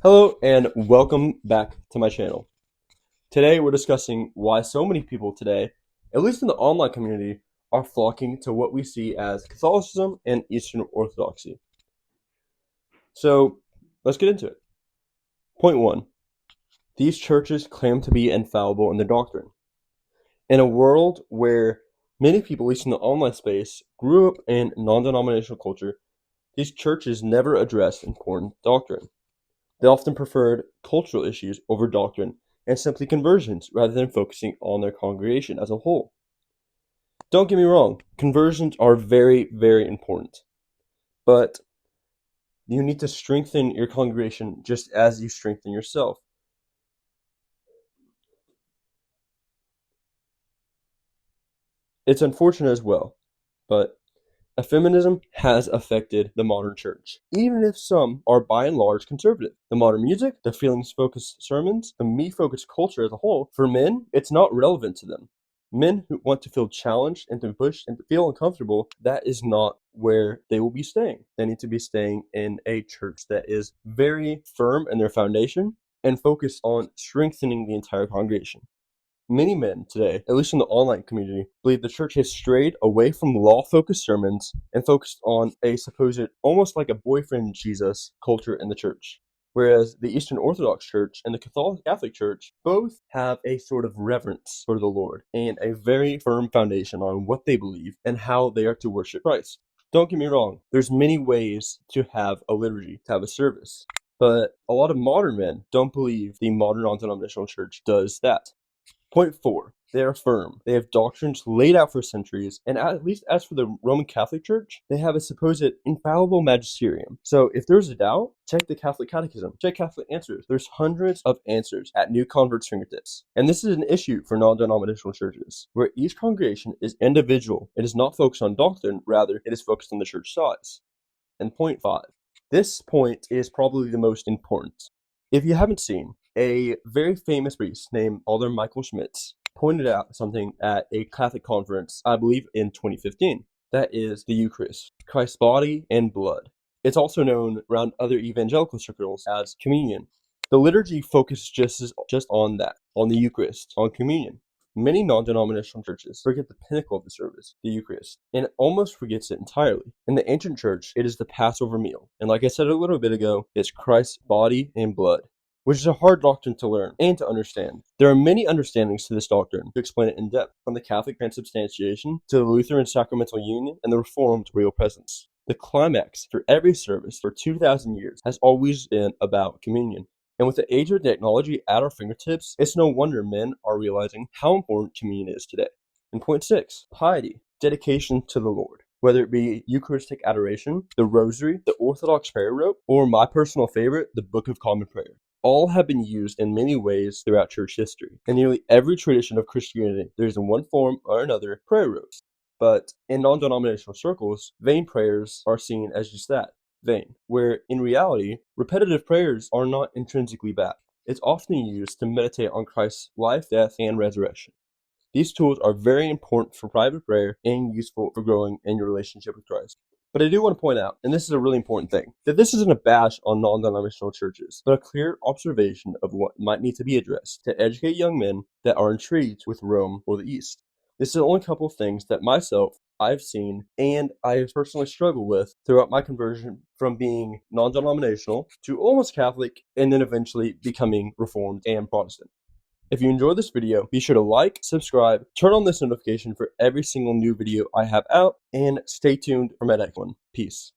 Hello and welcome back to my channel. Today we're discussing why so many people today, at least in the online community, are flocking to what we see as Catholicism and Eastern Orthodoxy. So let's get into it. Point 1. These churches claim to be infallible in their doctrine. In a world where many people, at least in the online space, grew up in non-denominational culture, these churches never addressed important doctrine. They often preferred cultural issues over doctrine and simply conversions rather than focusing on their congregation as a whole. Don't get me wrong, conversions are very, very important, but you need to strengthen your congregation just as you strengthen yourself. It's unfortunate as well, but effeminism has affected the modern church, even if some are by and large conservative. The modern music, the feelings-focused sermons, the me-focused culture as a whole, for men, it's not relevant to them. Men who want to feel challenged and to push and to feel uncomfortable, that is not where they will be staying. They need to be staying in a church that is very firm in their foundation and focused on strengthening the entire congregation. Many men today, at least in the online community, believe the church has strayed away from law-focused sermons and focused on a supposed, almost like a boyfriend Jesus culture in the church. Whereas the Eastern Orthodox Church and the Catholic Church both have a sort of reverence for the Lord and a very firm foundation on what they believe and how they are to worship Christ. Don't get me wrong, there's many ways to have a liturgy, to have a service. But a lot of modern men don't believe the modern non-denominational church does that. Point 4. They are firm. They have doctrines laid out for centuries, and at least as for the Roman Catholic Church, they have a supposed infallible magisterium. So if there's a doubt, check the Catholic Catechism, check Catholic Answers. There's hundreds of answers at new converts' fingertips. And this is an issue for non-denominational churches, where each congregation is individual. It is not focused on doctrine, rather it is focused on the church size. And point 5. This point is probably the most important. If you haven't seen, a very famous priest named Father Michael Schmitz pointed out something at a Catholic conference, I believe in 2015. That is the Eucharist, Christ's body and blood. It's also known around other evangelical circles as communion. The liturgy focuses just on that, on the Eucharist, on communion. Many non-denominational churches forget the pinnacle of the service, the Eucharist, and it almost forgets it entirely. In the ancient church, it is the Passover meal, and like I said a little bit ago, it's Christ's body and blood, which is a hard doctrine to learn and to understand. There are many understandings to this doctrine to explain it in depth, from the Catholic transubstantiation to the Lutheran sacramental union and the Reformed real presence. The climax for every service for 2,000 years has always been about communion. And with the age of technology at our fingertips, it's no wonder men are realizing how important communion is today. And point 6, piety, dedication to the Lord. Whether it be Eucharistic adoration, the Rosary, the Orthodox prayer rope, or my personal favorite, the Book of Common Prayer. All have been used in many ways throughout church history. In nearly every tradition of Christianity, there is in one form or another prayer ropes. But in non-denominational circles, vain prayers are seen as just that, vain, where in reality, repetitive prayers are not intrinsically bad. It's often used to meditate on Christ's life, death, and resurrection. These tools are very important for private prayer and useful for growing in your relationship with Christ. But I do want to point out, and this is a really important thing, that this isn't a bash on non-denominational churches, but a clear observation of what might need to be addressed to educate young men that are intrigued with Rome or the East. This is only a couple of things that I've seen and I have personally struggled with throughout my conversion from being non-denominational to almost Catholic and then eventually becoming Reformed and Protestant. If you enjoyed this video, be sure to like, subscribe, turn on this notification for every single new video I have out, and stay tuned for my next one. Peace.